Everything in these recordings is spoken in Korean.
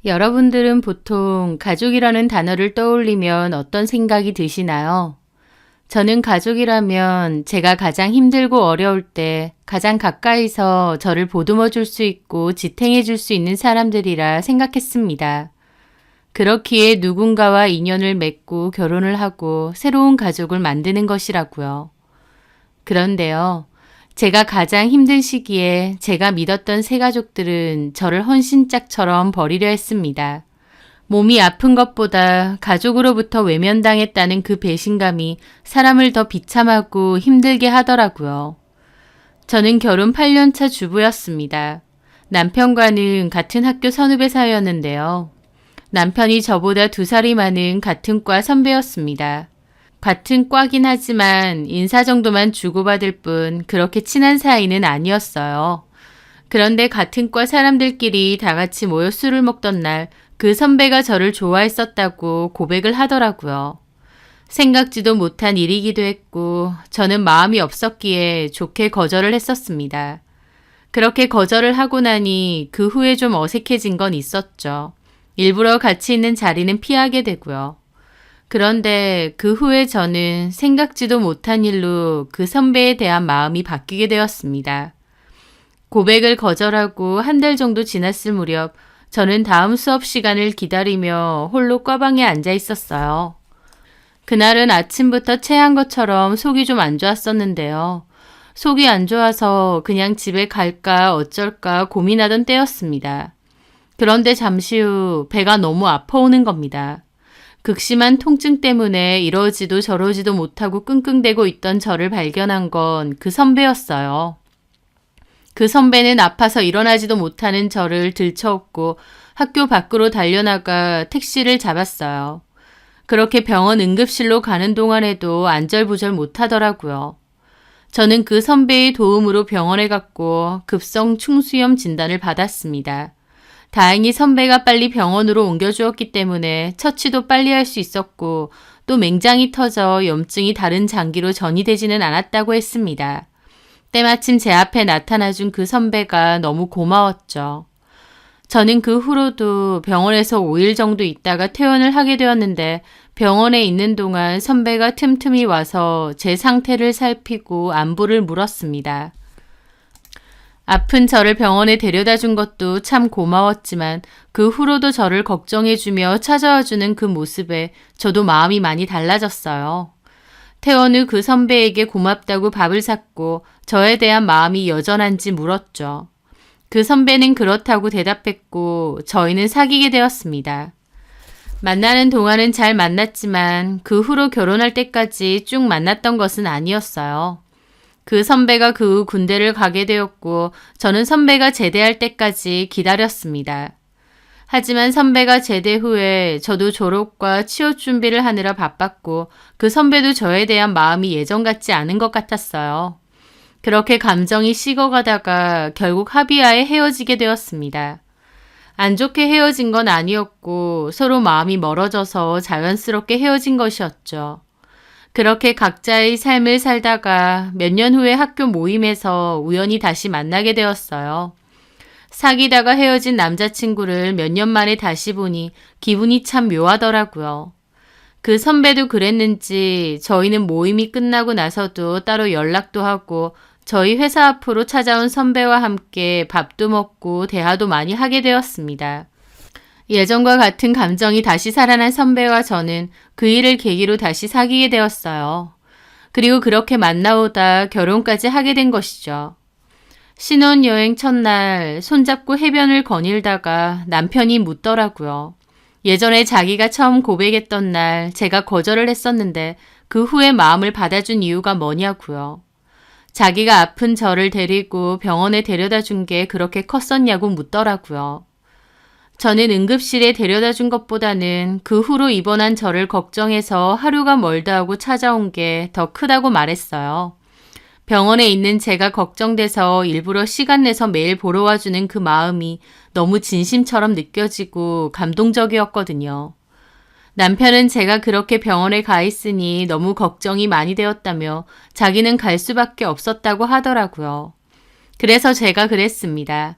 여러분들은 보통 가족이라는 단어를 떠올리면 어떤 생각이 드시나요? 저는 가족이라면 제가 가장 힘들고 어려울 때 가장 가까이서 저를 보듬어 줄 수 있고 지탱해 줄 수 있는 사람들이라 생각했습니다. 그렇기에 누군가와 인연을 맺고 결혼을 하고 새로운 가족을 만드는 것이라고요. 그런데요, 제가 가장 힘든 시기에 제가 믿었던 새 가족들은 저를 헌신짝처럼 버리려 했습니다. 몸이 아픈 것보다 가족으로부터 외면당했다는 그 배신감이 사람을 더 비참하고 힘들게 하더라고요. 저는 결혼 8년차 주부였습니다. 남편과는 같은 학교 선후배 사이였는데요. 남편이 저보다 2살이 많은 같은 과 선배였습니다. 같은 과긴 하지만 인사 정도만 주고받을 뿐 그렇게 친한 사이는 아니었어요. 그런데 같은 과 사람들끼리 다 같이 모여 술을 먹던 날 그 선배가 저를 좋아했었다고 고백을 하더라고요. 생각지도 못한 일이기도 했고 저는 마음이 없었기에 좋게 거절을 했었습니다. 그렇게 거절을 하고 나니 그 후에 좀 어색해진 건 있었죠. 일부러 같이 있는 자리는 피하게 되고요. 그런데 그 후에 저는 생각지도 못한 일로 그 선배에 대한 마음이 바뀌게 되었습니다. 고백을 거절하고 한 달 정도 지났을 무렵 저는 다음 수업 시간을 기다리며 홀로 과방에 앉아 있었어요. 그날은 아침부터 체한 것처럼 속이 좀 안 좋았었는데요. 속이 안 좋아서 그냥 집에 갈까 어쩔까 고민하던 때였습니다. 그런데 잠시 후 배가 너무 아파오는 겁니다. 극심한 통증 때문에 이러지도 저러지도 못하고 끙끙대고 있던 저를 발견한 건 그 선배였어요. 그 선배는 아파서 일어나지도 못하는 저를 들쳐업고 학교 밖으로 달려나가 택시를 잡았어요. 그렇게 병원 응급실로 가는 동안에도 안절부절 못하더라고요. 저는 그 선배의 도움으로 병원에 갔고 급성 충수염 진단을 받았습니다. 다행히 선배가 빨리 병원으로 옮겨주었기 때문에 처치도 빨리 할 수 있었고 또 맹장이 터져 염증이 다른 장기로 전이되지는 않았다고 했습니다. 때마침 제 앞에 나타나준 그 선배가 너무 고마웠죠. 저는 그 후로도 병원에서 5일 정도 있다가 퇴원을 하게 되었는데 병원에 있는 동안 선배가 틈틈이 와서 제 상태를 살피고 안부를 물었습니다. 아픈 저를 병원에 데려다 준 것도 참 고마웠지만 그 후로도 저를 걱정해주며 찾아와주는 그 모습에 저도 마음이 많이 달라졌어요. 퇴원 후 그 선배에게 고맙다고 밥을 샀고 저에 대한 마음이 여전한지 물었죠. 그 선배는 그렇다고 대답했고 저희는 사귀게 되었습니다. 만나는 동안은 잘 만났지만 그 후로 결혼할 때까지 쭉 만났던 것은 아니었어요. 그 선배가 그 후 군대를 가게 되었고 저는 선배가 제대할 때까지 기다렸습니다. 하지만 선배가 제대 후에 저도 졸업과 취업 준비를 하느라 바빴고 그 선배도 저에 대한 마음이 예전 같지 않은 것 같았어요. 그렇게 감정이 식어가다가 결국 합의하에 헤어지게 되었습니다. 안 좋게 헤어진 건 아니었고 서로 마음이 멀어져서 자연스럽게 헤어진 것이었죠. 그렇게 각자의 삶을 살다가 몇 년 후에 학교 모임에서 우연히 다시 만나게 되었어요. 사귀다가 헤어진 남자친구를 몇 년 만에 다시 보니 기분이 참 묘하더라고요. 그 선배도 그랬는지 저희는 모임이 끝나고 나서도 따로 연락도 하고 저희 회사 앞으로 찾아온 선배와 함께 밥도 먹고 대화도 많이 하게 되었습니다. 예전과 같은 감정이 다시 살아난 선배와 저는 그 일을 계기로 다시 사귀게 되었어요. 그리고 그렇게 만나오다 결혼까지 하게 된 것이죠. 신혼여행 첫날 손잡고 해변을 거닐다가 남편이 묻더라고요. 예전에 자기가 처음 고백했던 날 제가 거절을 했었는데 그 후에 마음을 받아준 이유가 뭐냐고요. 자기가 아픈 저를 데리고 병원에 데려다 준 게 그렇게 컸었냐고 묻더라고요. 저는 응급실에 데려다 준 것보다는 그 후로 입원한 저를 걱정해서 하루가 멀다 하고 찾아온 게 더 크다고 말했어요. 병원에 있는 제가 걱정돼서 일부러 시간 내서 매일 보러 와주는 그 마음이 너무 진심처럼 느껴지고 감동적이었거든요. 남편은 제가 그렇게 병원에 가 있으니 너무 걱정이 많이 되었다며 자기는 갈 수밖에 없었다고 하더라고요. 그래서 제가 그랬습니다.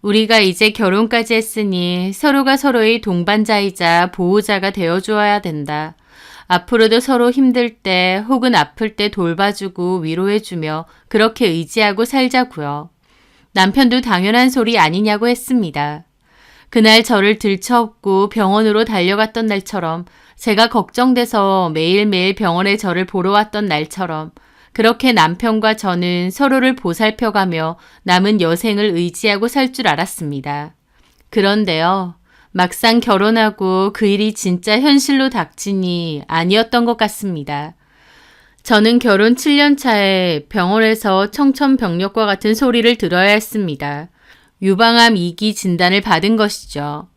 우리가 이제 결혼까지 했으니 서로가 서로의 동반자이자 보호자가 되어주어야 된다. 앞으로도 서로 힘들 때 혹은 아플 때 돌봐주고 위로해주며 그렇게 의지하고 살자고요. 남편도 당연한 소리 아니냐고 했습니다. 그날 저를 들쳐업고 병원으로 달려갔던 날처럼 제가 걱정돼서 매일매일 병원에 저를 보러 왔던 날처럼 그렇게 남편과 저는 서로를 보살펴가며 남은 여생을 의지하고 살 줄 알았습니다. 그런데요. 막상 결혼하고 그 일이 진짜 현실로 닥치니 아니었던 것 같습니다. 저는 결혼 7년 차에 병원에서 청천벽력과 같은 소리를 들어야 했습니다. 유방암 2기 진단을 받은 것이죠.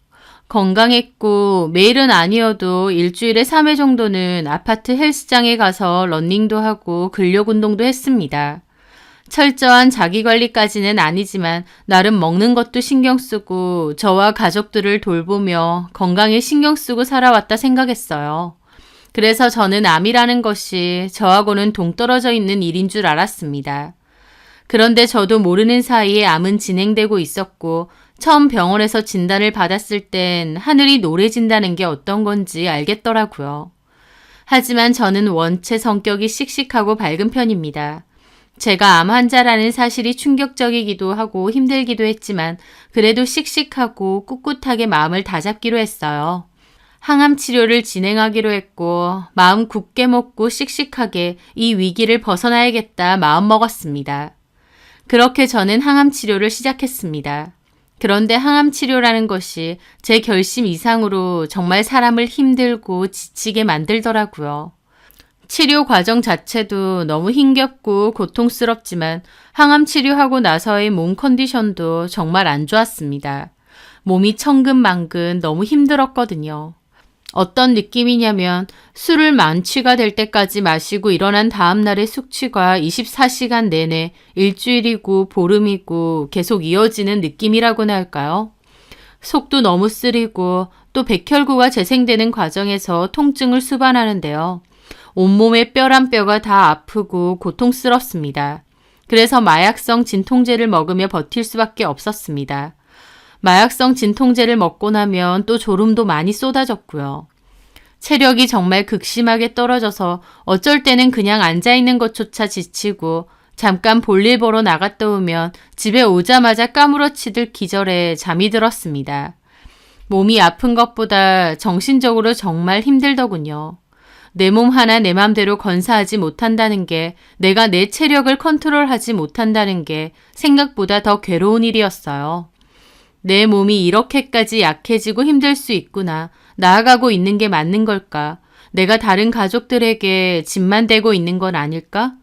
건강했고 매일은 아니어도 일주일에 3회 정도는 아파트 헬스장에 가서 러닝도 하고 근력 운동도 했습니다. 철저한 자기관리까지는 아니지만 나름 먹는 것도 신경 쓰고 저와 가족들을 돌보며 건강에 신경 쓰고 살아왔다 생각했어요. 그래서 저는 암이라는 것이 저하고는 동떨어져 있는 일인 줄 알았습니다. 그런데 저도 모르는 사이에 암은 진행되고 있었고 처음 병원에서 진단을 받았을 땐 하늘이 노래진다는 게 어떤 건지 알겠더라고요. 하지만 저는 원체 성격이 씩씩하고 밝은 편입니다. 제가 암 환자라는 사실이 충격적이기도 하고 힘들기도 했지만 그래도 씩씩하고 꿋꿋하게 마음을 다잡기로 했어요. 항암 치료를 진행하기로 했고 마음 굳게 먹고 씩씩하게 이 위기를 벗어나야겠다 마음먹었습니다. 그렇게 저는 항암 치료를 시작했습니다. 그런데 항암 치료라는 것이 제 결심 이상으로 정말 사람을 힘들고 지치게 만들더라고요. 치료 과정 자체도 너무 힘겹고 고통스럽지만 항암 치료하고 나서의 몸 컨디션도 정말 안 좋았습니다. 몸이 천근만근 너무 힘들었거든요. 어떤 느낌이냐면 술을 만취가 될 때까지 마시고 일어난 다음날의 숙취가 24시간 내내 일주일이고 보름이고 계속 이어지는 느낌이라고나 할까요? 속도 너무 쓰리고 또 백혈구가 재생되는 과정에서 통증을 수반하는데요. 온몸의 뼈 한 뼈가 다 아프고 고통스럽습니다. 그래서 마약성 진통제를 먹으며 버틸 수밖에 없었습니다. 마약성 진통제를 먹고 나면 또 졸음도 많이 쏟아졌고요. 체력이 정말 극심하게 떨어져서 어쩔 때는 그냥 앉아있는 것조차 지치고 잠깐 볼일 보러 나갔다 오면 집에 오자마자 까무러치듯 기절해 잠이 들었습니다. 몸이 아픈 것보다 정신적으로 정말 힘들더군요. 내 몸 하나 내 맘대로 건사하지 못한다는 게, 내가 내 체력을 컨트롤하지 못한다는 게 생각보다 더 괴로운 일이었어요. 내 몸이 이렇게까지 약해지고 힘들 수 있구나. 나아가고 있는 게 맞는 걸까? 내가 다른 가족들에게 짐만 되고 있는 건 아닐까?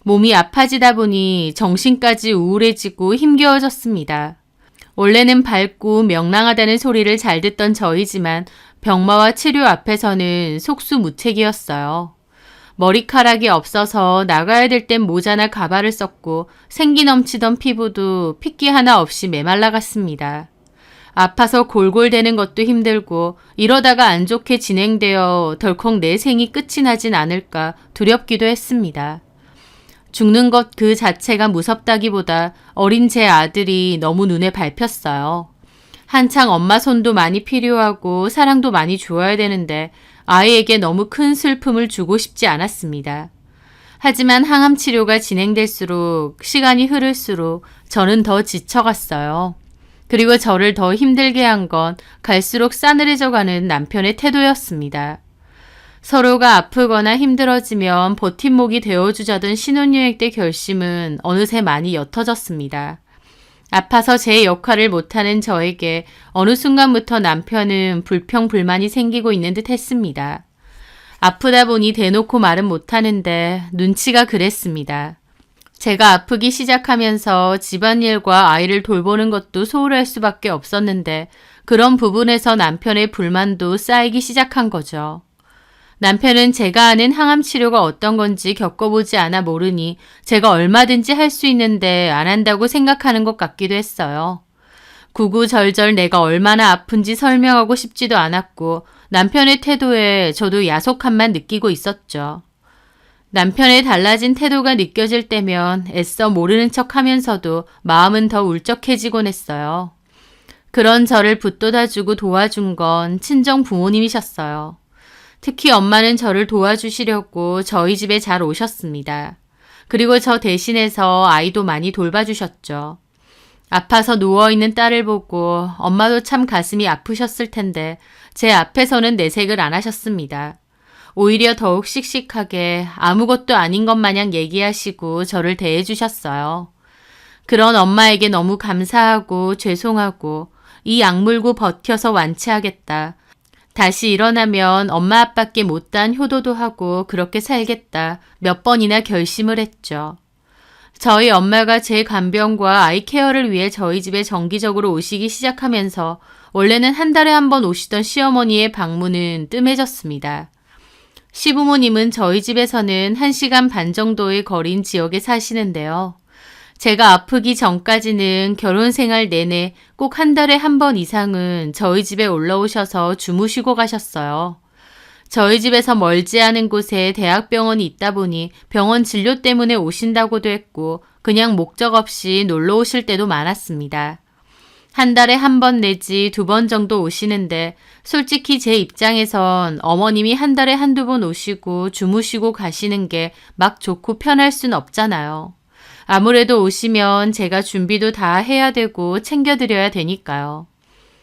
몸이 아파지다 보니 정신까지 우울해지고 힘겨워졌습니다. 원래는 밝고 명랑하다는 소리를 잘 듣던 저이지만 병마와 치료 앞에서는 속수무책이었어요. 머리카락이 없어서 나가야 될 땐 모자나 가발을 썼고 생기 넘치던 피부도 핏기 하나 없이 메말라갔습니다. 아파서 골골대는 것도 힘들고 이러다가 안 좋게 진행되어 덜컥 내 생이 끝이 나진 않을까 두렵기도 했습니다. 죽는 것 그 자체가 무섭다기보다 어린 제 아들이 너무 눈에 밟혔어요. 한창 엄마 손도 많이 필요하고 사랑도 많이 주어야 되는데 아이에게 너무 큰 슬픔을 주고 싶지 않았습니다. 하지만 항암 치료가 진행될수록 시간이 흐를수록 저는 더 지쳐갔어요. 그리고 저를 더 힘들게 한 건 갈수록 싸늘해져가는 남편의 태도였습니다. 서로가 아프거나 힘들어지면 버팀목이 되어주자던 신혼여행 때 결심은 어느새 많이 옅어졌습니다. 아파서 제 역할을 못하는 저에게 어느 순간부터 남편은 불평불만이 생기고 있는 듯 했습니다. 아프다 보니 대놓고 말은 못하는데 눈치가 그랬습니다. 제가 아프기 시작하면서 집안일과 아이를 돌보는 것도 소홀할 수밖에 없었는데 그런 부분에서 남편의 불만도 쌓이기 시작한 거죠. 남편은 제가 아는 항암 치료가 어떤 건지 겪어보지 않아 모르니 제가 얼마든지 할 수 있는데 안 한다고 생각하는 것 같기도 했어요. 구구절절 내가 얼마나 아픈지 설명하고 싶지도 않았고 남편의 태도에 저도 야속함만 느끼고 있었죠. 남편의 달라진 태도가 느껴질 때면 애써 모르는 척 하면서도 마음은 더 울적해지곤 했어요. 그런 저를 붙돋아주고 도와준 건 친정 부모님이셨어요. 특히 엄마는 저를 도와주시려고 저희 집에 잘 오셨습니다. 그리고 저 대신해서 아이도 많이 돌봐주셨죠. 아파서 누워있는 딸을 보고 엄마도 참 가슴이 아프셨을 텐데 제 앞에서는 내색을 안 하셨습니다. 오히려 더욱 씩씩하게 아무것도 아닌 것 마냥 얘기하시고 저를 대해주셨어요. 그런 엄마에게 너무 감사하고 죄송하고 이 악물고 버텨서 완치하겠다. 다시 일어나면 엄마 아빠께 못다한 효도도 하고 그렇게 살겠다. 몇 번이나 결심을 했죠. 저희 엄마가 제 간병과 아이 케어를 위해 저희 집에 정기적으로 오시기 시작하면서 원래는 한 달에 한 번 오시던 시어머니의 방문은 뜸해졌습니다. 시부모님은 저희 집에서는 1시간 반 정도의 거리인 지역에 사시는데요. 제가 아프기 전까지는 결혼 생활 내내 꼭 한 달에 한 번 이상은 저희 집에 올라오셔서 주무시고 가셨어요. 저희 집에서 멀지 않은 곳에 대학병원이 있다 보니 병원 진료 때문에 오신다고도 했고 그냥 목적 없이 놀러 오실 때도 많았습니다. 한 달에 한 번 내지 2번 정도 오시는데 솔직히 제 입장에선 어머님이 한 달에 한두 번 오시고 주무시고 가시는 게 막 좋고 편할 순 없잖아요. 아무래도 오시면 제가 준비도 다 해야 되고 챙겨드려야 되니까요.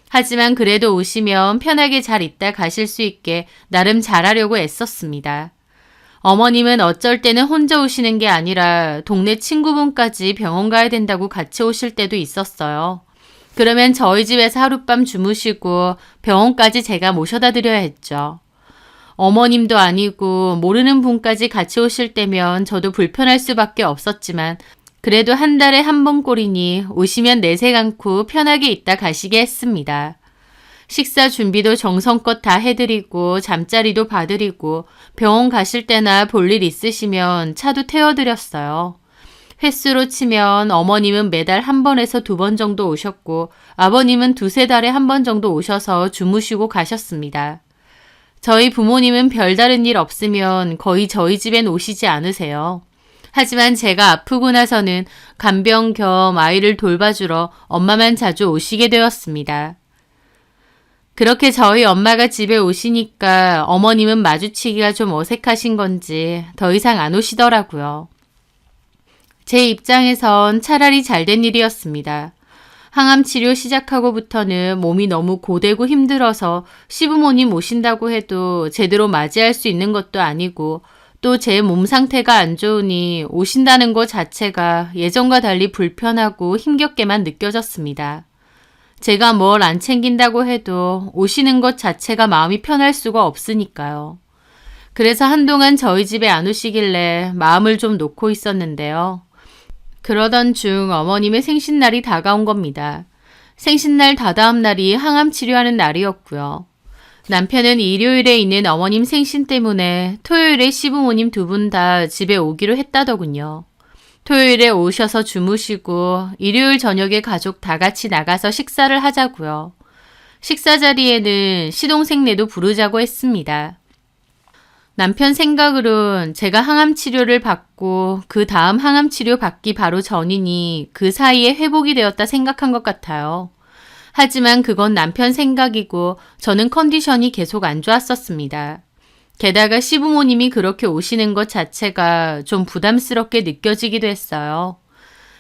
하지만 그래도 오시면 편하게 잘 있다 가실 수 있게 나름 잘하려고 애썼습니다. 어머님은 어쩔 때는 혼자 오시는 게 아니라 동네 친구분까지 병원 가야 된다고 같이 오실 때도 있었어요. 그러면 저희 집에서 하룻밤 주무시고 병원까지 제가 모셔다 드려야 했죠. 어머님도 아니고 모르는 분까지 같이 오실 때면 저도 불편할 수밖에 없었지만 그래도 한 달에 한 번 꼴이니 오시면 내색 않고 편하게 있다 가시게 했습니다. 식사 준비도 정성껏 다 해드리고 잠자리도 봐드리고 병원 가실 때나 볼일 있으시면 차도 태워드렸어요. 횟수로 치면 어머님은 매달 1번에서 2번 정도 오셨고 아버님은 2-3달에 1번 정도 오셔서 주무시고 가셨습니다. 저희 부모님은 별다른 일 없으면 거의 저희 집엔 오시지 않으세요. 하지만 제가 아프고 나서는 간병 겸 아이를 돌봐주러 엄마만 자주 오시게 되었습니다. 그렇게 저희 엄마가 집에 오시니까 어머님은 마주치기가 좀 어색하신 건지 더 이상 안 오시더라고요. 제 입장에선 차라리 잘된 일이었습니다. 항암 치료 시작하고부터는 몸이 너무 고되고 힘들어서 시부모님 오신다고 해도 제대로 맞이할 수 있는 것도 아니고 또 제 몸 상태가 안 좋으니 오신다는 것 자체가 예전과 달리 불편하고 힘겹게만 느껴졌습니다. 제가 뭘 안 챙긴다고 해도 오시는 것 자체가 마음이 편할 수가 없으니까요. 그래서 한동안 저희 집에 안 오시길래 마음을 좀 놓고 있었는데요. 그러던 중 어머님의 생신날이 다가온 겁니다. 생신날 다다음 날이 항암 치료하는 날이었고요. 남편은 일요일에 있는 어머님 생신 때문에 토요일에 시부모님 2분 다 집에 오기로 했다더군요. 토요일에 오셔서 주무시고 일요일 저녁에 가족 다 같이 나가서 식사를 하자고요. 식사 자리에는 시동생네도 부르자고 했습니다. 남편 생각으론 제가 항암 치료를 받고 그 다음 항암 치료 받기 바로 전이니 그 사이에 회복이 되었다 생각한 것 같아요. 하지만 그건 남편 생각이고 저는 컨디션이 계속 안 좋았었습니다. 게다가 시부모님이 그렇게 오시는 것 자체가 좀 부담스럽게 느껴지기도 했어요.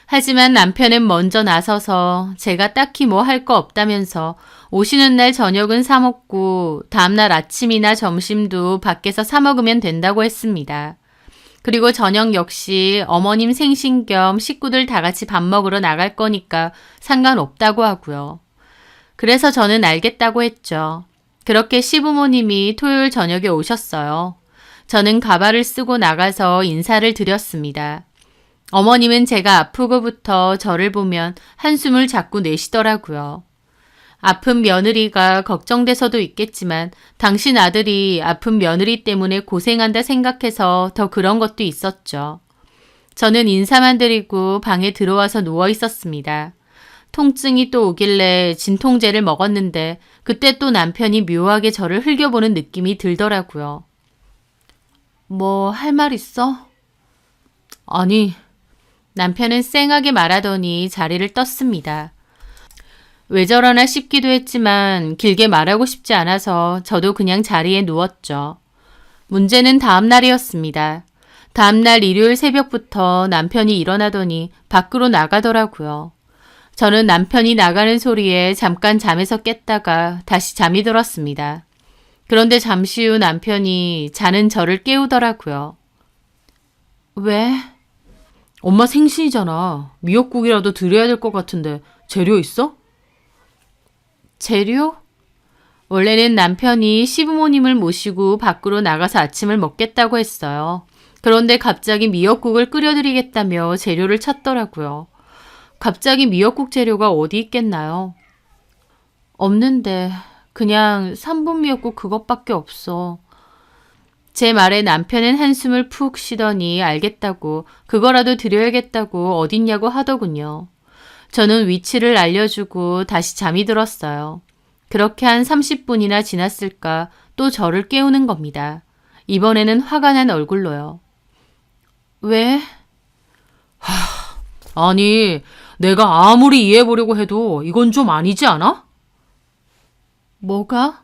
하지만 남편은 먼저 나서서 제가 딱히 뭐 할 거 없다면서 오시는 날 저녁은 사 먹고 다음날 아침이나 점심도 밖에서 사 먹으면 된다고 했습니다. 그리고 저녁 역시 어머님 생신 겸 식구들 다 같이 밥 먹으러 나갈 거니까 상관없다고 하고요. 그래서 저는 알겠다고 했죠. 그렇게 시부모님이 토요일 저녁에 오셨어요. 저는 가발을 쓰고 나가서 인사를 드렸습니다. 어머님은 제가 아프고부터 저를 보면 한숨을 자꾸 내쉬더라고요. 아픈 며느리가 걱정돼서도 있겠지만 당신 아들이 아픈 며느리 때문에 고생한다 생각해서 더 그런 것도 있었죠. 저는 인사만 드리고 방에 들어와서 누워 있었습니다. 통증이 또 오길래 진통제를 먹었는데 그때 또 남편이 묘하게 저를 흘겨보는 느낌이 들더라고요. 뭐 할 말 있어? 아니, 남편은 쌩하게 말하더니 자리를 떴습니다. 왜 저러나 싶기도 했지만 길게 말하고 싶지 않아서 저도 그냥 자리에 누웠죠. 문제는 다음 날이었습니다. 다음 날 일요일 새벽부터 남편이 일어나더니 밖으로 나가더라고요. 저는 남편이 나가는 소리에 잠깐 잠에서 깼다가 다시 잠이 들었습니다. 그런데 잠시 후 남편이 자는 저를 깨우더라고요. 왜? 엄마 생신이잖아. 미역국이라도 드려야 될 것 같은데 재료 있어? 재료? 원래는 남편이 시부모님을 모시고 밖으로 나가서 아침을 먹겠다고 했어요. 그런데 갑자기 미역국을 끓여드리겠다며 재료를 찾더라고요. 갑자기 미역국 재료가 어디 있겠나요? 없는데 그냥 3분 미역국 그것밖에 없어. 제 말에 남편은 한숨을 푹 쉬더니 알겠다고 그거라도 드려야겠다고 어딨냐고 하더군요. 저는 위치를 알려주고 다시 잠이 들었어요. 그렇게 한 30분이나 지났을까 또 저를 깨우는 겁니다. 이번에는 화가 난 얼굴로요. 왜? 아니, 내가 아무리 이해해보려고 해도 이건 좀 아니지 않아? 뭐가?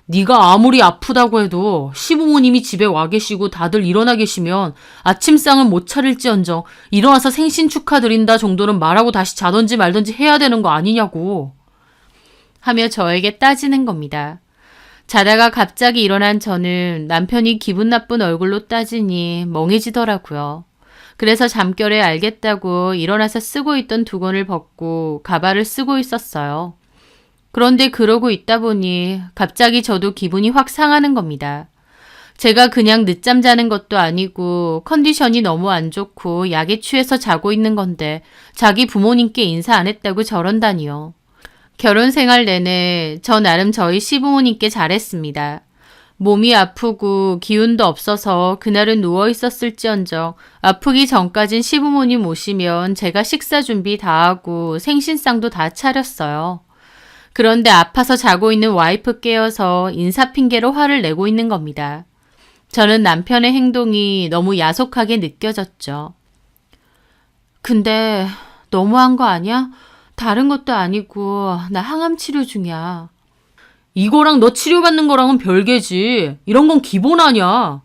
네가 아무리 아프다고 해도 시부모님이 집에 와 계시고 다들 일어나 계시면 아침상을 못 차릴지언정 일어나서 생신 축하드린다 정도는 말하고 다시 자던지 말던지 해야 되는 거 아니냐고. 하며 저에게 따지는 겁니다. 자다가 갑자기 일어난 저는 남편이 기분 나쁜 얼굴로 따지니 멍해지더라고요. 그래서 잠결에 알겠다고 일어나서 쓰고 있던 두건을 벗고 가발을 쓰고 있었어요. 그런데 그러고 있다 보니 갑자기 저도 기분이 확 상하는 겁니다. 제가 그냥 늦잠 자는 것도 아니고 컨디션이 너무 안 좋고 약에 취해서 자고 있는 건데 자기 부모님께 인사 안 했다고 저런다니요. 결혼 생활 내내 저 나름 저희 시부모님께 잘했습니다. 몸이 아프고 기운도 없어서 그날은 누워 있었을지언정 아프기 전까진 시부모님 오시면 제가 식사 준비 다 하고 생신상도 다 차렸어요. 그런데 아파서 자고 있는 와이프 깨어서 인사 핑계로 화를 내고 있는 겁니다. 저는 남편의 행동이 너무 야속하게 느껴졌죠. 근데 너무한 거 아니야? 다른 것도 아니고 나 항암 치료 중이야. 이거랑 너 치료받는 거랑은 별개지. 이런 건 기본 아니야.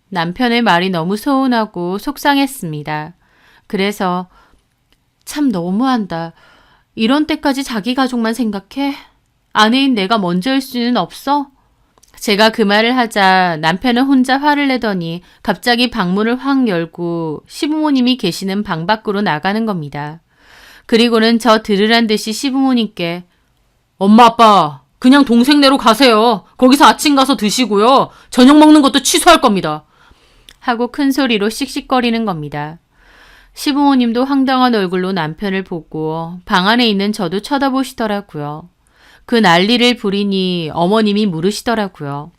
남편의 말이 너무 서운하고 속상했습니다. 그래서 참 너무한다. 이런 때까지 자기 가족만 생각해? 아내인 내가 먼저일 수는 없어? 제가 그 말을 하자 남편은 혼자 화를 내더니 갑자기 방문을 확 열고 시부모님이 계시는 방 밖으로 나가는 겁니다. 그리고는 저 들으란 듯이 시부모님께 엄마 아빠 그냥 동생네로 가세요. 거기서 아침 가서 드시고요. 저녁 먹는 것도 취소할 겁니다. 하고 큰 소리로 씩씩거리는 겁니다. 시부모님도 황당한 얼굴로 남편을 보고 방 안에 있는 저도 쳐다보시더라고요. 그 난리를 부리니 어머님이 물으시더라고요.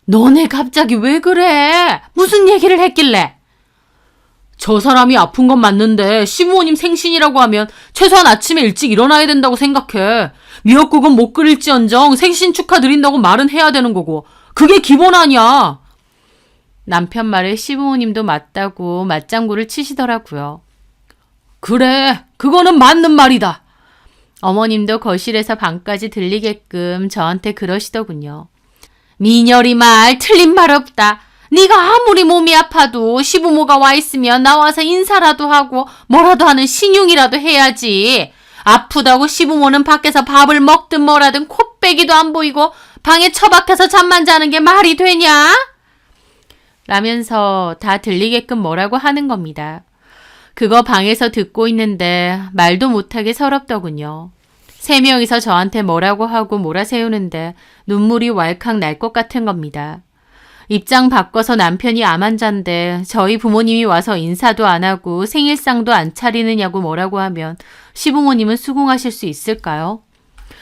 너네 갑자기 왜 그래? 무슨 얘기를 했길래? 저 사람이 아픈 건 맞는데 시부모님 생신이라고 하면 최소한 아침에 일찍 일어나야 된다고 생각해. 미역국은 못 끓일지언정 생신 축하드린다고 말은 해야 되는 거고 그게 기본 아니야. 남편 말에 시부모님도 맞다고 맞장구를 치시더라고요. 그래, 그거는 맞는 말이다. 어머님도 거실에서 방까지 들리게끔 저한테 그러시더군요. 미녀리 말 틀린 말 없다. 네가 아무리 몸이 아파도 시부모가 와 있으면 나와서 인사라도 하고 뭐라도 하는 신용이라도 해야지. 아프다고 시부모는 밖에서 밥을 먹든 뭐라든 코빼기도 안 보이고 방에 처박혀서 잠만 자는 게 말이 되냐? 라면서 다 들리게끔 뭐라고 하는 겁니다. 그거 방에서 듣고 있는데 말도 못하게 서럽더군요. 3명이서 저한테 뭐라고 하고 몰아세우는데 눈물이 왈칵 날 것 같은 겁니다. 입장 바꿔서 남편이 암 환자인데 저희 부모님이 와서 인사도 안 하고 생일상도 안 차리느냐고 뭐라고 하면 시부모님은 수긍하실 수 있을까요?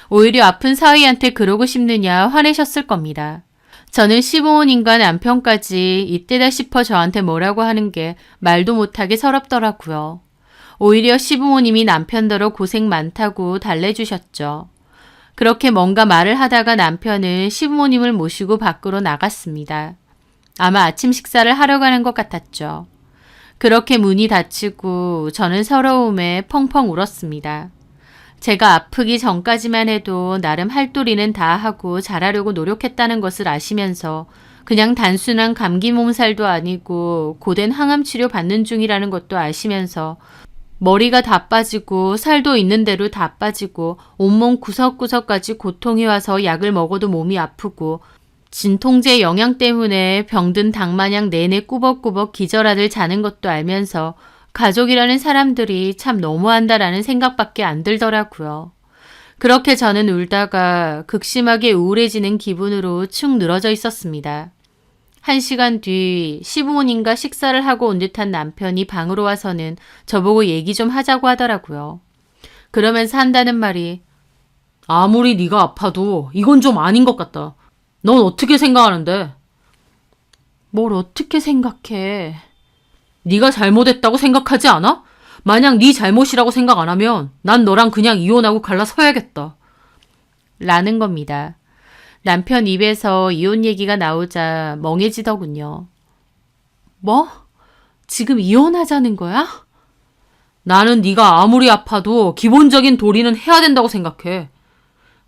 오히려 아픈 사위한테 그러고 싶느냐 화내셨을 겁니다. 저는 시부모님과 남편까지 이때다 싶어 저한테 뭐라고 하는 게 말도 못하게 서럽더라고요. 오히려 시부모님이 남편더러 고생 많다고 달래주셨죠. 그렇게 뭔가 말을 하다가 남편은 시부모님을 모시고 밖으로 나갔습니다. 아마 아침 식사를 하러 가는 것 같았죠. 그렇게 문이 닫히고 저는 서러움에 펑펑 울었습니다. 제가 아프기 전까지만 해도 나름 할도리는 다 하고 잘하려고 노력했다는 것을 아시면서 그냥 단순한 감기 몸살도 아니고 고된 항암 치료 받는 중이라는 것도 아시면서 머리가 다 빠지고 살도 있는 대로 다 빠지고 온몸 구석구석까지 고통이 와서 약을 먹어도 몸이 아프고 진통제 영양 때문에 병든 닭마냥 내내 꾸벅꾸벅 기절하듯 자는 것도 알면서 가족이라는 사람들이 참 너무한다라는 생각밖에 안 들더라고요. 그렇게 저는 울다가 극심하게 우울해지는 기분으로 축 늘어져 있었습니다. 1시간 뒤 시부모님과 식사를 하고 온 듯한 남편이 방으로 와서는 저보고 얘기 좀 하자고 하더라고요. 그러면서 한다는 말이 아무리 네가 아파도 이건 좀 아닌 것 같다. 넌 어떻게 생각하는데? 뭘 어떻게 생각해? 네가 잘못했다고 생각하지 않아? 만약 네 잘못이라고 생각 안 하면 난 너랑 그냥 이혼하고 갈라서야겠다. 라는 겁니다. 남편 입에서 이혼 얘기가 나오자 멍해지더군요. 뭐? 지금 이혼하자는 거야? 나는 네가 아무리 아파도 기본적인 도리는 해야 된다고 생각해.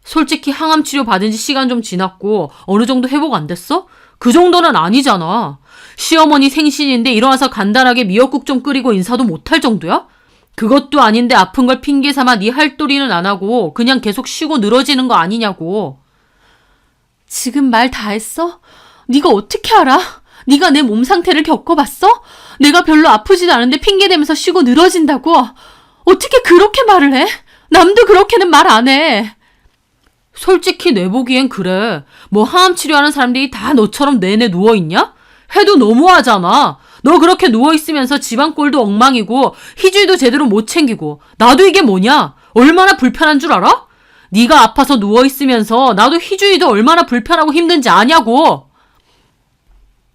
솔직히 항암 치료 받은 지 시간 좀 지났고 어느 정도 회복 안 됐어? 그 정도는 아니잖아. 시어머니 생신인데 일어나서 간단하게 미역국 좀 끓이고 인사도 못할 정도야? 그것도 아닌데 아픈 걸 핑계 삼아 네 할도리는 안 하고 그냥 계속 쉬고 늘어지는 거 아니냐고. 지금 말 다 했어? 네가 어떻게 알아? 네가 내 몸 상태를 겪어봤어? 내가 별로 아프지도 않은데 핑계대면서 쉬고 늘어진다고? 어떻게 그렇게 말을 해? 남도 그렇게는 말 안 해. 솔직히 내 보기엔 그래. 뭐 항암 치료하는 사람들이 다 너처럼 내내 누워있냐? 해도 너무하잖아. 너 그렇게 누워있으면서 집안 꼴도 엉망이고 희주이도 제대로 못 챙기고 나도 이게 뭐냐? 얼마나 불편한 줄 알아? 네가 아파서 누워있으면서 나도 희주이도 얼마나 불편하고 힘든지 아냐고.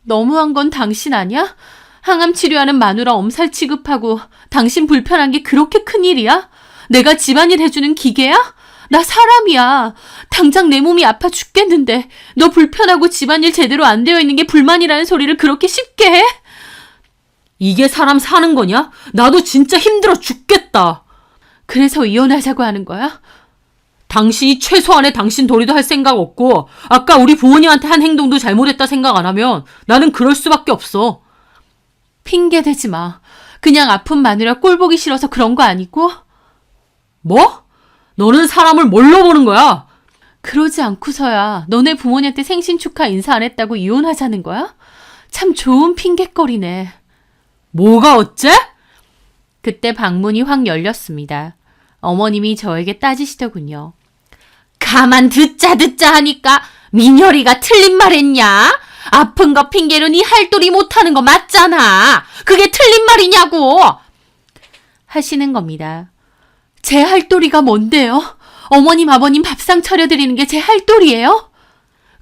너무한 건 당신 아니야? 항암 치료하는 마누라 엄살 취급하고 당신 불편한 게 그렇게 큰일이야? 내가 집안일 해주는 기계야? 나 사람이야. 당장 내 몸이 아파 죽겠는데 너 불편하고 집안일 제대로 안 되어 있는 게 불만이라는 소리를 그렇게 쉽게 해? 이게 사람 사는 거냐? 나도 진짜 힘들어 죽겠다. 그래서 이혼하자고 하는 거야? 당신이 최소한의 당신 도리도 할 생각 없고 아까 우리 부모님한테 한 행동도 잘못했다 생각 안 하면 나는 그럴 수밖에 없어. 핑계 대지 마. 그냥 아픈 마누라 꼴 보기 싫어서 그런 거 아니고? 뭐? 너는 사람을 뭘로 보는 거야? 그러지 않고서야 너네 부모님한테 생신 축하 인사 안 했다고 이혼하자는 거야? 참 좋은 핑곗거리네. 뭐가 어째? 그때 방문이 확 열렸습니다. 어머님이 저에게 따지시더군요. 가만 듣자 하니까 민혈이가 틀린 말 했냐? 아픈 거 핑계로 네 할도리 못하는 거 맞잖아. 그게 틀린 말이냐고. 하시는 겁니다. 제 할도리가 뭔데요? 어머님 아버님 밥상 차려드리는 게 제 할도리예요?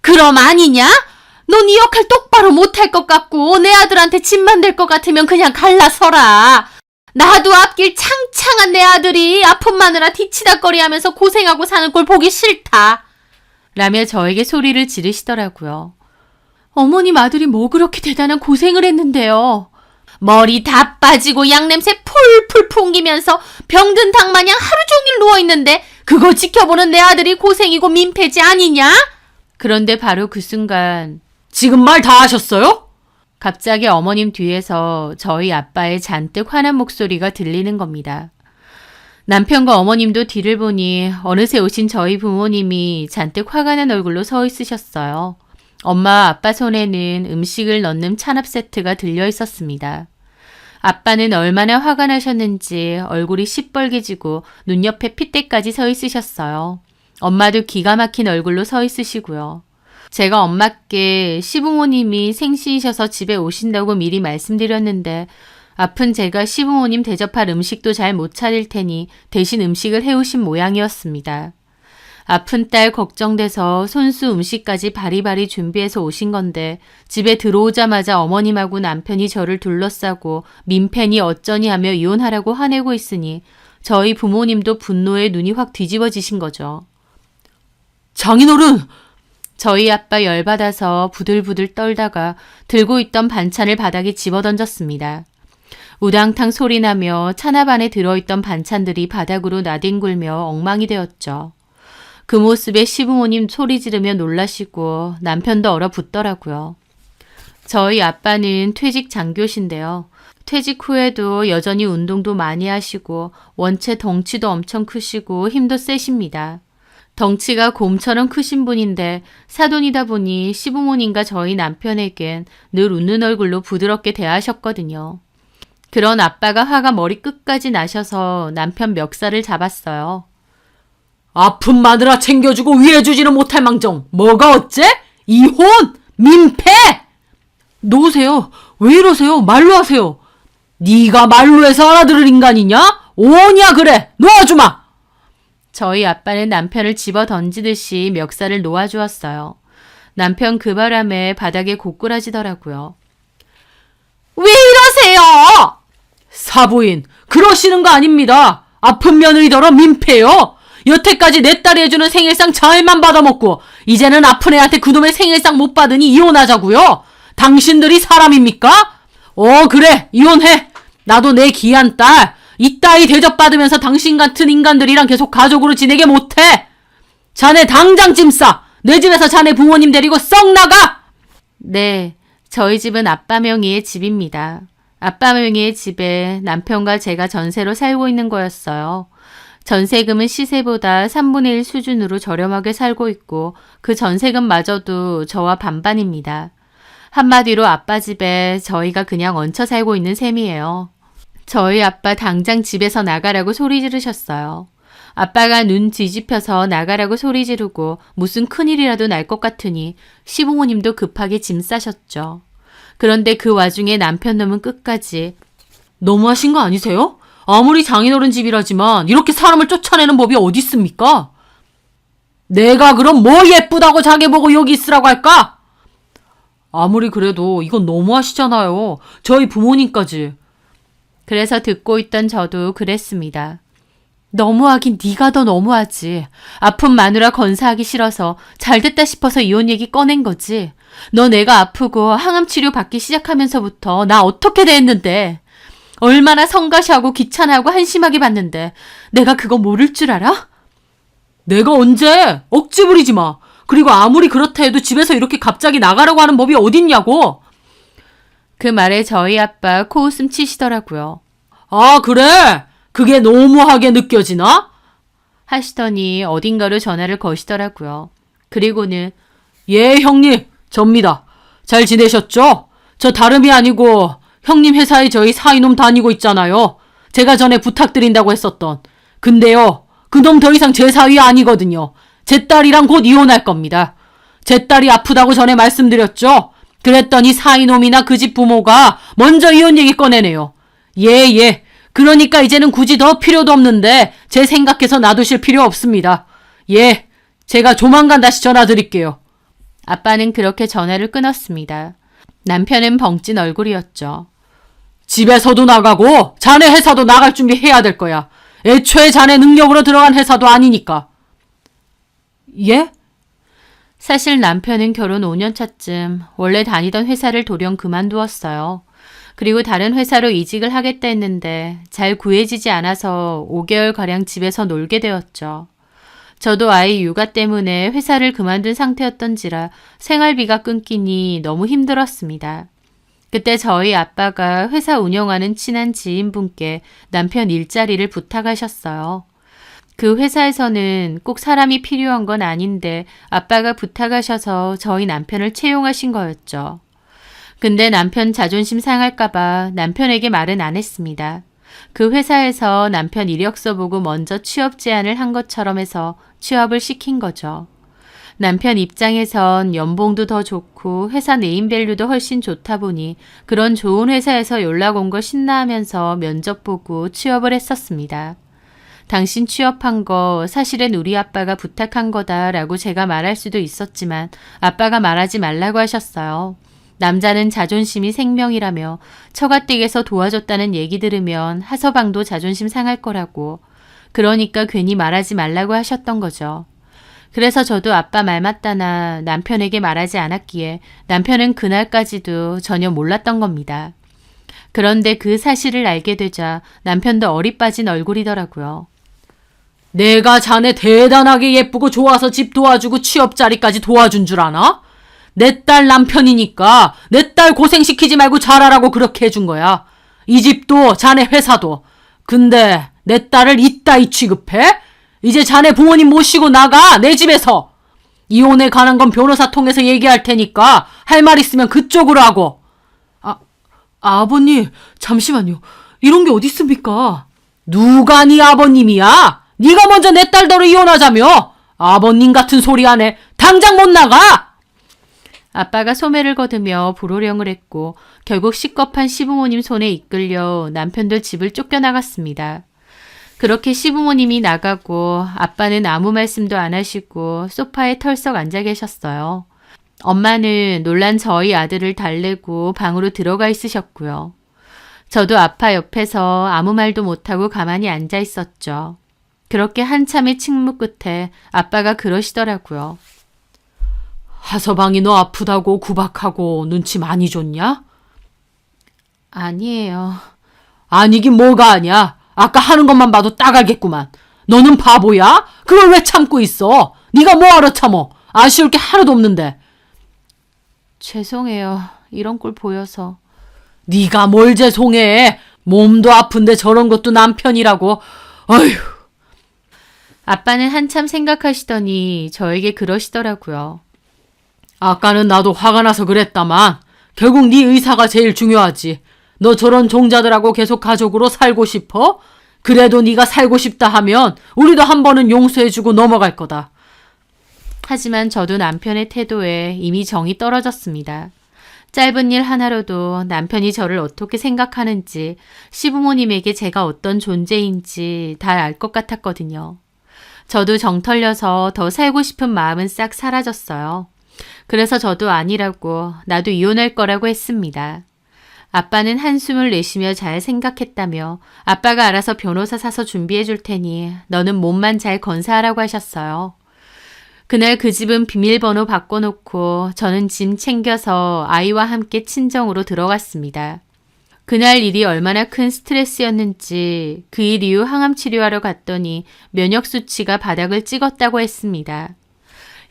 그럼 아니냐? 너 네 역할 똑바로 못할 것 같고 내 아들한테 짐만 될 것 같으면 그냥 갈라서라. 나도 앞길 창창한 내 아들이 아픈 마누라 뒤치다꺼리하면서 고생하고 사는 꼴 보기 싫다. 라며 저에게 소리를 지르시더라고요. 어머님 아들이 뭐 그렇게 대단한 고생을 했는데요. 머리 다 빠지고 양냄새 풀풀 풍기면서 병든 닭마냥 하루 종일 누워있는데 그거 지켜보는 내 아들이 고생이고 민폐지 아니냐? 그런데 바로 그 순간 지금 말 다 하셨어요? 갑자기 어머님 뒤에서 저희 아빠의 잔뜩 화난 목소리가 들리는 겁니다. 남편과 어머님도 뒤를 보니 어느새 오신 저희 부모님이 잔뜩 화가 난 얼굴로 서 있으셨어요. 엄마 아빠 손에는 음식을 넣는 찬압 세트가 들려 있었습니다. 아빠는 얼마나 화가 나셨는지 얼굴이 시뻘개지고 눈 옆에 핏대까지 서 있으셨어요. 엄마도 기가 막힌 얼굴로 서 있으시고요. 제가 엄마께 시부모님이 생신이셔서 집에 오신다고 미리 말씀드렸는데 아픈 제가 시부모님 대접할 음식도 잘 못 차릴 테니 대신 음식을 해오신 모양이었습니다. 아픈 딸 걱정돼서 손수 음식까지 바리바리 준비해서 오신 건데 집에 들어오자마자 어머님하고 남편이 저를 둘러싸고 민폐니 어쩌니 하며 이혼하라고 화내고 있으니 저희 부모님도 분노에 눈이 확 뒤집어지신 거죠. 장인어른! 저희 아빠 열받아서 부들부들 떨다가 들고 있던 반찬을 바닥에 집어던졌습니다. 우당탕 소리나며 찬압 안에 들어있던 반찬들이 바닥으로 나뒹굴며 엉망이 되었죠. 그 모습에 시부모님 소리 지르며 놀라시고 남편도 얼어붙더라고요. 저희 아빠는 퇴직 장교신데요. 퇴직 후에도 여전히 운동도 많이 하시고 원체 덩치도 엄청 크시고 힘도 세십니다. 덩치가 곰처럼 크신 분인데 사돈이다 보니 시부모님과 저희 남편에겐 늘 웃는 얼굴로 부드럽게 대하셨거든요. 그런 아빠가 화가 머리 끝까지 나셔서 남편 멱살을 잡았어요. 아픈 마누라 챙겨주고 위해주지는 못할 망정 뭐가 어째? 이혼! 민폐! 놓으세요. 왜 이러세요? 말로 하세요. 네가 말로 해서 알아들을 인간이냐? 오냐 그래. 놓아주마. 저희 아빠는 남편을 집어 던지듯이 멱살을 놓아주었어요. 남편 그 바람에 바닥에 고꾸라지더라고요. 왜 이러세요? 사부인, 그러시는 거 아닙니다. 아픈 며느리더러 민폐요. 여태까지 내 딸이 해주는 생일상 잘만 받아먹고 이제는 아픈 애한테 그놈의 생일상 못 받으니 이혼하자고요. 당신들이 사람입니까? 그래, 이혼해. 나도 내 귀한 딸, 이따위 대접받으면서 당신 같은 인간들이랑 계속 가족으로 지내게 못해. 자네 당장 짐 싸. 내 집에서 자네 부모님 데리고 썩 나가. 네, 저희 집은 아빠 명의의 집입니다. 아빠 명의의 집에 남편과 제가 전세로 살고 있는 거였어요. 전세금은 시세보다 3분의 1 수준으로 저렴하게 살고 있고 그 전세금마저도 저와 반반입니다. 한마디로 아빠 집에 저희가 그냥 얹혀 살고 있는 셈이에요. 저희 아빠 당장 집에서 나가라고 소리 지르셨어요. 아빠가 눈 뒤집혀서 나가라고 소리 지르고 무슨 큰일이라도 날 것 같으니 시부모님도 급하게 짐 싸셨죠. 그런데 그 와중에 남편 놈은 끝까지 너무하신 거 아니세요? 아무리 장인어른 집이라지만 이렇게 사람을 쫓아내는 법이 어디 있습니까? 내가 그럼 뭐 예쁘다고 자기 보고 여기 있으라고 할까? 아무리 그래도 이건 너무하시잖아요. 저희 부모님까지. 그래서 듣고 있던 저도 그랬습니다. 너무하긴 네가 더 너무하지. 아픈 마누라 건사하기 싫어서 잘됐다 싶어서 이혼 얘기 꺼낸 거지. 너 내가 아프고 항암 치료 받기 시작하면서부터 나 어떻게 대했는데. 얼마나 성가시하고 귀찮아하고 한심하게 봤는데 내가 그거 모를 줄 알아? 내가 언제? 억지 부리지 마. 그리고 아무리 그렇다 해도 집에서 이렇게 갑자기 나가라고 하는 법이 어딨냐고. 그 말에 저희 아빠 코웃음 치시더라고요. 아, 그래? 그게 너무하게 느껴지나? 하시더니 어딘가로 전화를 거시더라고요. 그리고는 예, 형님, 접니다. 잘 지내셨죠? 저 다름이 아니고 형님 회사에 저희 사이놈 다니고 있잖아요. 제가 전에 부탁드린다고 했었던. 근데요, 그놈 더 이상 제 사위 아니거든요. 제 딸이랑 곧 이혼할 겁니다. 제 딸이 아프다고 전에 말씀드렸죠? 그랬더니 사이놈이나 그 집 부모가 먼저 이혼 얘기 꺼내네요. 예. 그러니까 이제는 굳이 더 필요도 없는데 제 생각해서 놔두실 필요 없습니다. 예, 제가 조만간 다시 전화 드릴게요. 아빠는 그렇게 전화를 끊었습니다. 남편은 벙찐 얼굴이었죠. 집에서도 나가고 자네 회사도 나갈 준비해야 될 거야. 애초에 자네 능력으로 들어간 회사도 아니니까. 예? 사실 남편은 결혼 5년 차쯤 원래 다니던 회사를 돌연 그만두었어요. 그리고 다른 회사로 이직을 하겠다 했는데 잘 구해지지 않아서 5개월가량 집에서 놀게 되었죠. 저도 아이 육아 때문에 회사를 그만둔 상태였던지라 생활비가 끊기니 너무 힘들었습니다. 그때 저희 아빠가 회사 운영하는 친한 지인분께 남편 일자리를 부탁하셨어요. 그 회사에서는 꼭 사람이 필요한 건 아닌데 아빠가 부탁하셔서 저희 남편을 채용하신 거였죠. 근데 남편 자존심 상할까봐 남편에게 말은 안 했습니다. 그 회사에서 남편 이력서 보고 먼저 취업 제안을 한 것처럼 해서 취업을 시킨 거죠. 남편 입장에선 연봉도 더 좋고 회사 네임밸류도 훨씬 좋다 보니 그런 좋은 회사에서 연락 온 거 신나하면서 면접 보고 취업을 했었습니다. 당신 취업한 거 사실은 우리 아빠가 부탁한 거다라고 제가 말할 수도 있었지만 아빠가 말하지 말라고 하셨어요. 남자는 자존심이 생명이라며 처가댁에서 도와줬다는 얘기 들으면 하서방도 자존심 상할 거라고. 그러니까 괜히 말하지 말라고 하셨던 거죠. 그래서 저도 아빠 말 맞다나 남편에게 말하지 않았기에 남편은 그날까지도 전혀 몰랐던 겁니다. 그런데 그 사실을 알게 되자 남편도 어리 빠진 얼굴이더라고요. 내가 자네 대단하게 예쁘고 좋아서 집 도와주고 취업 자리까지 도와준 줄 아나? 내 딸 남편이니까 내 딸 고생시키지 말고 잘하라고 그렇게 해준 거야. 이 집도 자네 회사도. 근데 내 딸을 이따위 취급해? 이제 자네 부모님 모시고 나가, 내 집에서. 이혼에 관한 건 변호사 통해서 얘기할 테니까 할 말 있으면 그쪽으로 하고. 아버님, 잠시만요. 이런 게 어디 있습니까? 누가 네 아버님이야? 네가 먼저 내 딸더러 이혼하자며. 아버님 같은 소리 안 해. 당장 못 나가! 아빠가 소매를 거두며 불호령을 했고 결국 식겁한 시부모님 손에 이끌려 남편도 집을 쫓겨나갔습니다. 그렇게 시부모님이 나가고 아빠는 아무 말씀도 안 하시고 소파에 털썩 앉아 계셨어요. 엄마는 놀란 저희 아들을 달래고 방으로 들어가 있으셨고요. 저도 아빠 옆에서 아무 말도 못하고 가만히 앉아 있었죠. 그렇게 한참의 침묵 끝에 아빠가 그러시더라고요. 하서방이 너 아프다고 구박하고 눈치 많이 줬냐? 아니에요. 아니긴 뭐가 아니야. 아까 하는 것만 봐도 딱 알겠구만. 너는 바보야? 그걸 왜 참고 있어? 네가 뭐하러 참어? 아쉬울 게 하나도 없는데. 죄송해요. 이런 꼴 보여서. 네가 뭘 죄송해. 몸도 아픈데 저런 것도 남편이라고. 어휴. 아빠는 한참 생각하시더니 저에게 그러시더라고요. 아까는 나도 화가 나서 그랬다만 결국 네 의사가 제일 중요하지. 너 저런 종자들하고 계속 가족으로 살고 싶어? 그래도 네가 살고 싶다 하면 우리도 한 번은 용서해주고 넘어갈 거다. 하지만 저도 남편의 태도에 이미 정이 떨어졌습니다. 짧은 일 하나로도 남편이 저를 어떻게 생각하는지, 시부모님에게 제가 어떤 존재인지 다 알 것 같았거든요. 저도 정 털려서 더 살고 싶은 마음은 싹 사라졌어요. 그래서 저도 아니라고, 나도 이혼할 거라고 했습니다. 아빠는 한숨을 내쉬며 잘 생각했다며 아빠가 알아서 변호사 사서 준비해 줄 테니 너는 몸만 잘 건사하라고 하셨어요. 그날 그 집은 비밀번호 바꿔놓고 저는 짐 챙겨서 아이와 함께 친정으로 들어갔습니다. 그날 일이 얼마나 큰 스트레스였는지 그 일 이후 항암 치료하러 갔더니 면역 수치가 바닥을 찍었다고 했습니다.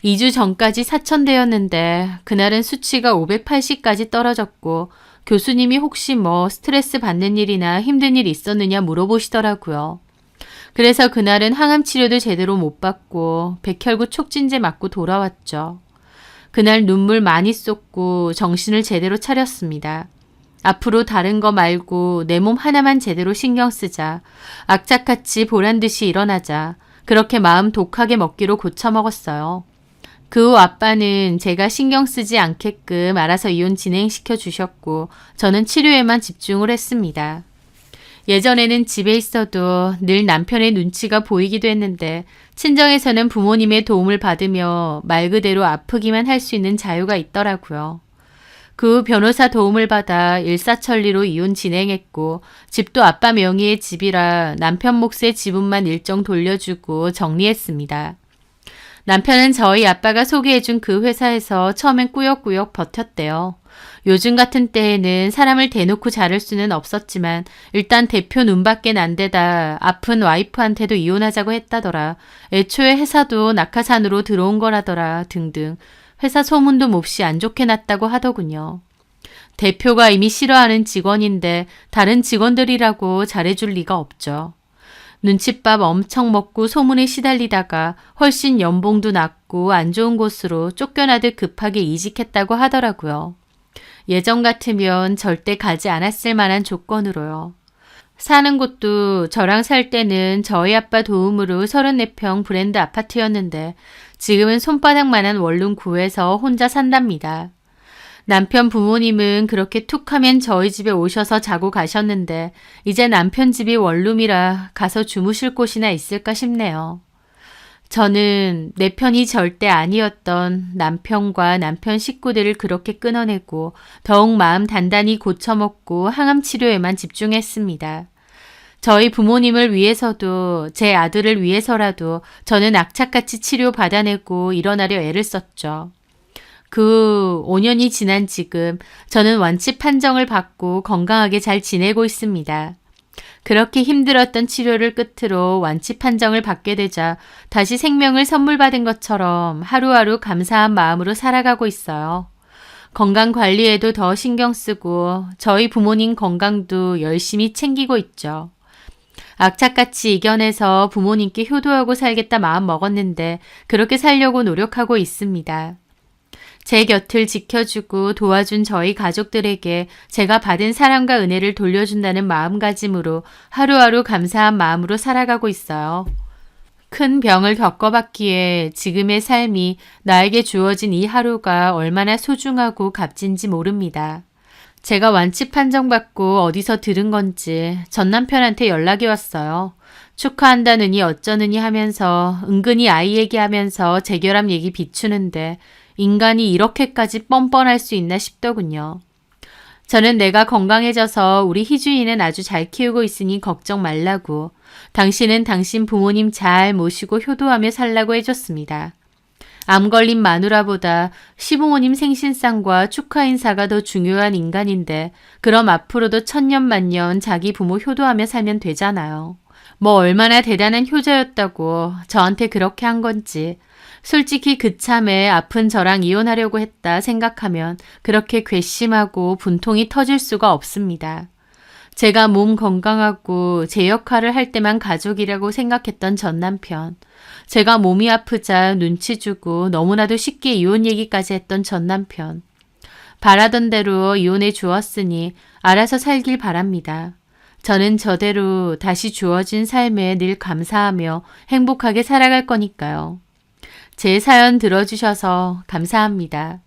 2주 전까지 4,000대였는데 그날은 수치가 580까지 떨어졌고 교수님이 혹시 뭐 스트레스 받는 일이나 힘든 일 있었느냐 물어보시더라고요. 그래서 그날은 항암 치료도 제대로 못 받고 백혈구 촉진제 맞고 돌아왔죠. 그날 눈물 많이 쏟고 정신을 제대로 차렸습니다. 앞으로 다른 거 말고 내 몸 하나만 제대로 신경 쓰자. 악착같이 보란듯이 일어나자. 그렇게 마음 독하게 먹기로 고쳐먹었어요. 그 후 아빠는 제가 신경 쓰지 않게끔 알아서 이혼 진행시켜 주셨고 저는 치료에만 집중을 했습니다. 예전에는 집에 있어도 늘 남편의 눈치가 보이기도 했는데 친정에서는 부모님의 도움을 받으며 말 그대로 아프기만 할 수 있는 자유가 있더라고요. 그 후 변호사 도움을 받아 일사천리로 이혼 진행했고 집도 아빠 명의의 집이라 남편 몫의 지분만 일정 돌려주고 정리했습니다. 남편은 저희 아빠가 소개해준 그 회사에서 처음엔 꾸역꾸역 버텼대요. 요즘 같은 때에는 사람을 대놓고 자를 수는 없었지만 일단 대표 눈밖에 난 데다 아픈 와이프한테도 이혼하자고 했다더라. 애초에 회사도 낙하산으로 들어온 거라더라 등등 회사 소문도 몹시 안 좋게 났다고 하더군요. 대표가 이미 싫어하는 직원인데 다른 직원들이라고 잘해줄 리가 없죠. 눈칫밥 엄청 먹고 소문에 시달리다가 훨씬 연봉도 낮고 안 좋은 곳으로 쫓겨나듯 급하게 이직했다고 하더라고요. 예전 같으면 절대 가지 않았을 만한 조건으로요. 사는 곳도 저랑 살 때는 저희 아빠 도움으로 34평 브랜드 아파트였는데 지금은 손바닥만한 원룸 구해서 혼자 산답니다. 남편 부모님은 그렇게 툭 하면 저희 집에 오셔서 자고 가셨는데 이제 남편 집이 원룸이라 가서 주무실 곳이나 있을까 싶네요. 저는 내 편이 절대 아니었던 남편과 남편 식구들을 그렇게 끊어내고 더욱 마음 단단히 고쳐먹고 항암 치료에만 집중했습니다. 저희 부모님을 위해서도 제 아들을 위해서라도 저는 악착같이 치료받아내고 일어나려 애를 썼죠. 그 5년이 지난 지금 저는 완치 판정을 받고 건강하게 잘 지내고 있습니다. 그렇게 힘들었던 치료를 끝으로 완치 판정을 받게 되자 다시 생명을 선물 받은 것처럼 하루하루 감사한 마음으로 살아가고 있어요. 건강 관리에도 더 신경 쓰고 저희 부모님 건강도 열심히 챙기고 있죠. 악착같이 이겨내서 부모님께 효도하고 살겠다 마음 먹었는데 그렇게 살려고 노력하고 있습니다. 제 곁을 지켜주고 도와준 저희 가족들에게 제가 받은 사랑과 은혜를 돌려준다는 마음가짐으로 하루하루 감사한 마음으로 살아가고 있어요. 큰 병을 겪어봤기에 지금의 삶이 나에게 주어진 이 하루가 얼마나 소중하고 값진지 모릅니다. 제가 완치 판정받고 어디서 들은 건지 전 남편한테 연락이 왔어요. 축하한다느니 어쩌느니 하면서 은근히 아이 얘기하면서 재결합 얘기 비추는데 인간이 이렇게까지 뻔뻔할 수 있나 싶더군요. 저는 내가 건강해져서 우리 희준이는 아주 잘 키우고 있으니 걱정 말라고, 당신은 당신 부모님 잘 모시고 효도하며 살라고 해줬습니다. 암 걸린 마누라보다 시부모님 생신상과 축하 인사가 더 중요한 인간인데 그럼 앞으로도 천년만년 자기 부모 효도하며 살면 되잖아요. 뭐 얼마나 대단한 효자였다고 저한테 그렇게 한 건지 솔직히 그참에 아픈 저랑 이혼하려고 했다 생각하면 그렇게 괘씸하고 분통이 터질 수가 없습니다. 제가 몸 건강하고 제 역할을 할 때만 가족이라고 생각했던 전 남편, 제가 몸이 아프자 눈치 주고 너무나도 쉽게 이혼 얘기까지 했던 전 남편, 바라던 대로 이혼해 주었으니 알아서 살길 바랍니다. 저는 저대로 다시 주어진 삶에 늘 감사하며 행복하게 살아갈 거니까요. 제 사연 들어주셔서 감사합니다.